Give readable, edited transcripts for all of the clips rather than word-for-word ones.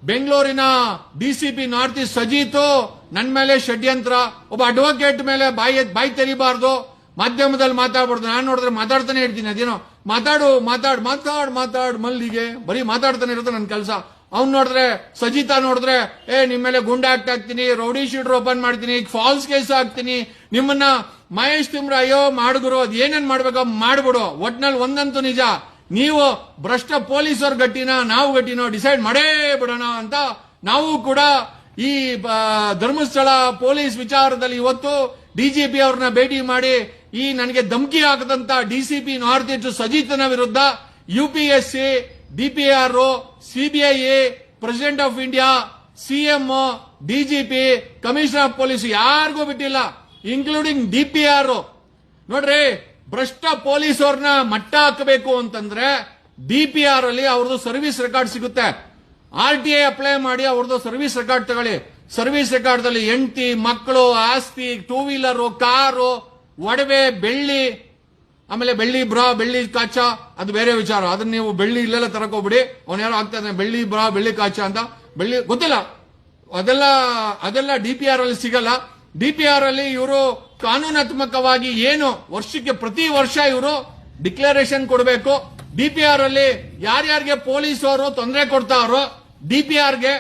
ಬೆಂಗಳೂರಿನ DCP north East ಸಜೀತು ನನ್ನ ಮೇಲೆ ಷಡ್ಯಂತ್ರ, ಒಬ್ಬ ಅಡ್ವೊಕೇಟ್ ಮೇಲೆ ಬಾಯಿ ತೆರಿಬಾರ್ದು, ಮಾಧ್ಯಮದಲ್ಲಿ ಮಾತಾಡಬಾರ್ದು. ನಾನು ನೋಡಿದ್ರೆ ಮಾತಾಡ್ತಾನೆ ಇರ್ತೀನಿ, ಅದೇನೋ ಮಾತಾಡ್ ಮಲ್ಲಿಗೆ ಬರೀ ಮಾತಾಡ್ತಾನೆ ಇರುತ್ತೆ ನನ್ನ ಕೆಲಸ. ಅವ್ನು ನೋಡಿದ್ರೆ ಸಜಿತಾ ನೋಡಿದ್ರೆ ನಿಮ್ ಮೇಲೆ ಗುಂಡ ಆಕ್ಟ್ ಹಾಕ್ತೀನಿ, ರೌಡಿ ಶೀಟರ್ ಓಪನ್ ಮಾಡ್ತೀನಿ, ಫಾಲ್ಸ್ ಕೇಸ್ ಹಾಕ್ತೀನಿ, ನಿಮ್ಮನ್ನ ಮಹೇಶ್ ತಿಮ್ರ ಅಯ್ಯೋ ಮಾಡುಗುರು ಅದ್ ಏನೇನ್ ಮಾಡ್ಬೇಕೋ ಮಾಡ್ಬಿಡು. ಒಟ್ನಲ್ಲಿ ಒಂದಂತೂ ನಿಜ, ನೀವು ಭ್ರಷ್ಟ ಪೊಲೀಸರು ಗಟ್ಟಿನ ನಾವು ಗಟ್ಟಿನೋ ಡಿಸೈಡ್ ಮಾಡೇ ಬಿಡೋಣ ಅಂತ ನಾವು ಕೂಡ ಈ ಧರ್ಮಸ್ಥಳ ಪೊಲೀಸ್ ವಿಚಾರದಲ್ಲಿ ಇವತ್ತು ಡಿಜಿಪಿ ಅವ್ರನ್ನ ಭೇಟಿ ಮಾಡಿ ಈ ನನಗೆ ಧಮಕಿ ಹಾಕದಂತ ಡಿಸಿಪಿ ನಾರ್ತ್ ಈಸ್ಟ್ ಸಜಿತನ ವಿರುದ್ಧ UPSC, DPR, CBI, president of India, CM, DGP, commissioner of police ಯಾರಿಗೂ ಬಿಟ್ಟಿಲ್ಲ, ಇನ್ಕ್ಲೂಡಿಂಗ್ ಡಿಪಿಆರ್. ನೋಡ್ರಿ, ಭ್ರಷ್ಟ ಪೊಲೀಸ್ ಅವ್ರನ್ನ ಮಟ್ಟ ಹಾಕಬೇಕು ಅಂತಂದ್ರೆ ಡಿಪಿಆರ್ ಅಲ್ಲಿ ಅವ್ರದ್ದು ಸರ್ವಿಸ್ ರೆಕಾರ್ಡ್ ಸಿಗುತ್ತೆ. RTI ಅಪ್ಲೈ ಮಾಡಿ ಅವ್ರದ್ದು ಸರ್ವಿಸ್ ರೆಕಾರ್ಡ್ ತಗೊಳ್ಳಿ. ಸರ್ವಿಸ್ ರೆಕಾರ್ಡ್ ದಲ್ಲಿ ಹೆಂಡತಿ, ಮಕ್ಕಳು, ಆಸ್ತಿ, ಟೂ ವೀಲರ್, ಕಾರು, ಒಡವೆ, ಬೆಳ್ಳಿ, ಆಮೇಲೆ ಬೆಳ್ಳಿ ಕಾಚ ಅದು ಬೇರೆ ವಿಚಾರ. ಅದನ್ನ ನೀವು ಬೆಳ್ಳಿ ಇಲ್ಲೆಲ್ಲ ತರಕೋಬಿಡಿ. ಅವನು ಯಾರೋ ಆಗ್ತಾ ಇದ್ದಾನೆ ಬೆಳ್ಳಿ ಬೆಳ್ಳಿ ಕಾಚ ಅಂತ, ಬೆಳ್ಳಿ ಗೊತ್ತಿಲ್ಲ, ಅದೆಲ್ಲ ಡಿಪಿಆರ್ ಅಲ್ಲಿ ಸಿಗಲ್ಲ. ಡಿಪಿಆರ್ ಅಲ್ಲಿ ಇವರು ಕಾನೂನಾತ್ಮಕವಾಗಿ ಏನು ವರ್ಷಕ್ಕೆ ಪ್ರತಿ ವರ್ಷ ಇವರು ಡಿಕ್ಲರೇಷನ್ ಕೊಡಬೇಕು. ಡಿಪಿಆರ್ ಅಲ್ಲಿ ಯಾರ್ಯಾರಿಗೆ ಪೊಲೀಸ್ ಅವರು ತೊಂದರೆ ಕೊಡ್ತಾರೋ ಡಿಪಿಆರ್ಗೆ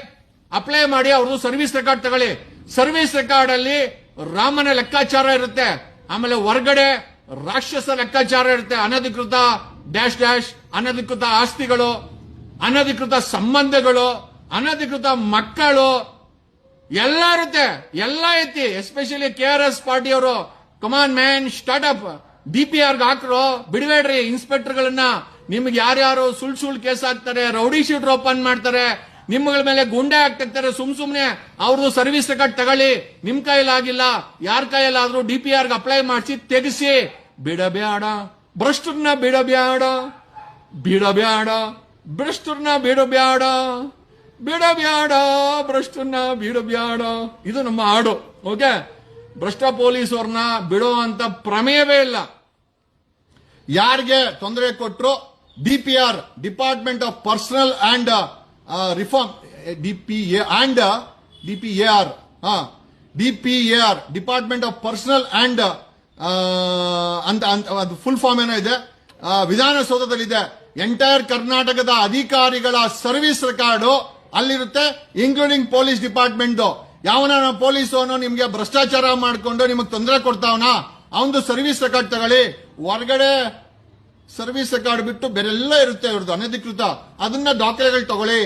ಅಪ್ಲೈ ಮಾಡಿ ಅವ್ರದ್ದು ಸರ್ವಿಸ್ ರೆಕಾರ್ಡ್ ತಗೊಳ್ಳಿ. ಸರ್ವಿಸ್ ರೆಕಾರ್ಡ್ ಅಲ್ಲಿ ರಾಮನ ಲೆಕ್ಕಾಚಾರ ಇರುತ್ತೆ, ಆಮೇಲೆ ಹೊರಗಡೆ ರಾಕ್ಷಸ ಲೆಕ್ಕಾಚಾರ ಇರುತ್ತೆ. ಅನಧಿಕೃತ ಡ್ಯಾಶ್ ಅನಧಿಕೃತ ಆಸ್ತಿಗಳು, ಅನಧಿಕೃತ ಸಂಬಂಧಗಳು, ಅನಧಿಕೃತ ಮಕ್ಕಳು ಎಲ್ಲ ಇರುತ್ತೆ. ಎಲ್ಲ ಐತಿ. ಎಸ್ಪೆಷಲಿ KRS ಪಾರ್ಟಿಯವರು ಕಮಾನ್ ಮ್ಯಾನ್ ಸ್ಟಾರ್ಟ್ಅಪ್ ಡಿಪಿಆರ್ಗೆ ಹಾಕ್ರೋ, ಬಿಡಬೇಡ್ರಿ ಇನ್ಸ್ಪೆಕ್ಟರ್ಗಳನ್ನ. ನಿಮ್ಗೆ ಯಾರ್ಯಾರು ಸುಳ್ಳು ಕೇಸ್ ಹಾಕ್ತಾರೆ, ರೌಡಿ ಶೀಟರ್ ಓಪನ್ ಮಾಡ್ತಾರೆ, ನಿಮ್ಮಗಳ ಮೇಲೆ ಗುಂಡೆ ಹಾಕ್ತಿರ್ತಾರೆ, ಸುಮ್ನೆ ಅವ್ರದ್ದು ಸರ್ವಿಸ್ ರೆಕಾರ್ಡ್ ತಗೊಳ್ಳಿ. ನಿಮ್ ಕೈಲಾಗಿಲ್ಲ, ಯಾರ ಕೈಯಲ್ಲಾದ್ರೂ ಡಿಪಿಆರ್ಗೆ ಅಪ್ಲೈ ಮಾಡಿಸಿ ತೆಗಿಸಿ. ಬಿಡಬೇಡ ಭ್ರಷ್ಟರನ್ನ, ಬಿಡಬೇಡ ಭ್ರಷ್ಟರನ್ನ, ಬಿಡಬೇಡ ಭ್ರಷ್ಟರನ್ನ, ಬಿಡಬೇಡ. ಇದು ನಮ್ಮ ಹಾಡು. ಓಕೆ, ಭ್ರಷ್ಟ ಪೊಲೀಸ್ ಅವ್ರನ್ನ ಬಿಡೋ ಅಂತ ಪ್ರಮೇಯವೇ ಇಲ್ಲ. ಯಾರಿಗೆ ತೊಂದರೆ ಕೊಟ್ಟರು DPR, department of personnel and reform, DPAR department of personnel and ಅಂತ ಅದು ಫುಲ್ ಫಾರ್ಮ್ ಏನೋ ಇದೆ, ವಿಧಾನಸೌಧದಲ್ಲಿದೆ. ಎಂಟೈರ್ ಕರ್ನಾಟಕದ ಅಧಿಕಾರಿಗಳ ಸರ್ವಿಸ್ ರೆಕಾರ್ಡು ಅಲ್ಲಿರುತ್ತೆ, ಇನ್ಕ್ಲೂಡಿಂಗ್ ಪೊಲೀಸ್ ಡಿಪಾರ್ಟ್ಮೆಂಟ್. ಯಾವನ ಪೊಲೀಸ್ ಅವನು ನಿಮ್ಗೆ ಭ್ರಷ್ಟಾಚಾರ ಮಾಡಿಕೊಂಡು ನಿಮಗೆ ತೊಂದರೆ ಕೊಡ್ತಾವನ ಅವನದು ಸರ್ವಿಸ್ ರೆಕಾರ್ಡ್ ತಗೊಳ್ಳಿ. ಹೊರಗಡೆ ಸರ್ವಿಸ್ ರೆಕಾರ್ಡ್ ಬಿಟ್ಟು ಬೇರೆಲ್ಲ ಇರುತ್ತೆ ಇವ್ರದ್ದು ಅನಧಿಕೃತ, ಅದನ್ನ ದಾಖಲೆಗಳು ತಗೊಳ್ಳಿ.